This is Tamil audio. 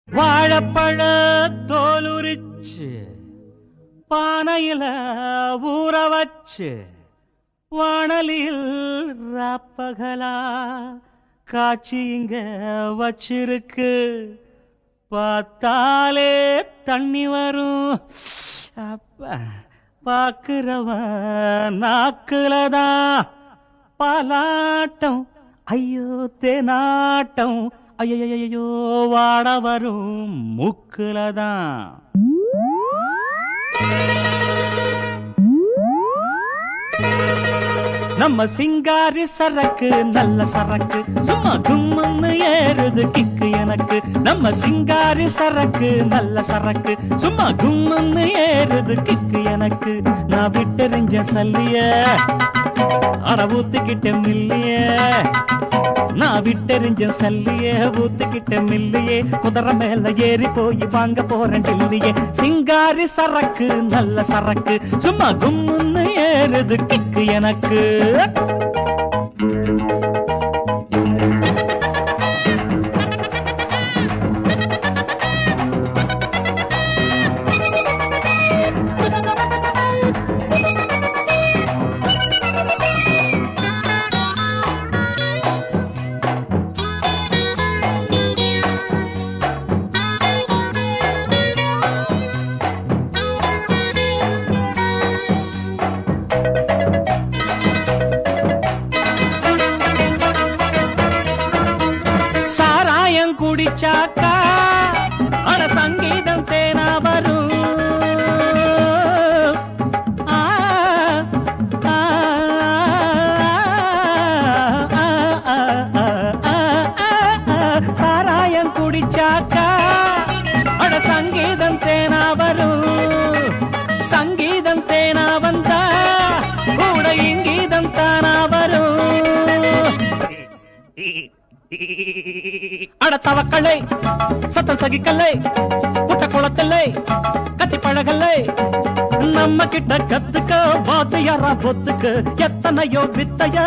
வாழைப்பழ தோலுரிச்சு பானையில ஊற வச்சு வாணலில் ராப்பகலா காட்சி இங்க வச்சிருக்கு. பார்த்தாலே தண்ணி வரும். அப்ப பாக்குறவன் நாக்குலதான் பாலாட்டம். ஐயோ தேனாட்டம். ஐயோ வாட வரும் மூக்குலதான். நம்ம சிங்காரி சரக்கு நல்ல சரக்கு சும்மா கும்முன்னு ஏறுது கிக்கு எனக்கு. நம்ம சிங்காரி சரக்கு நல்ல சரக்கு சும்மா கும்முன்னு ஏறுது கிக்கு எனக்கு. நான் விட்டெறிஞ்ச சல்லிய அட ஊத்துக்கிட்ட மில்லிய. நான் விட்டெறிஞ்ச சல்லிய ஊத்துக்கிட்ட மில்லியே. குதிரை மேல ஏறி போய் வாங்க போறேன் டில்லியே. சிங்காரி சரக்கு நல்ல சரக்கு சும்மா கும்முன்னு ஏறுது கிக்கு எனக்கு. சாராயம் குடிச்சாக்கா அட சங்கீதம் தேனா வரும். சாராயம் குடிச்சாக்கா அட சங்கீதம் தேனா வரும். சங்கீதம் தேனா வந்தா கூட இங்கீதம் தானா வரும். அட தவக்கலை சத்தம் சகிக்கலை புட்ட குளத்தில்லை கத்தி பழகலை. நம்ம கிட்ட கத்துக்க வாத்தியாரா பொத்துக்கு எத்தனையோ வித்தையா.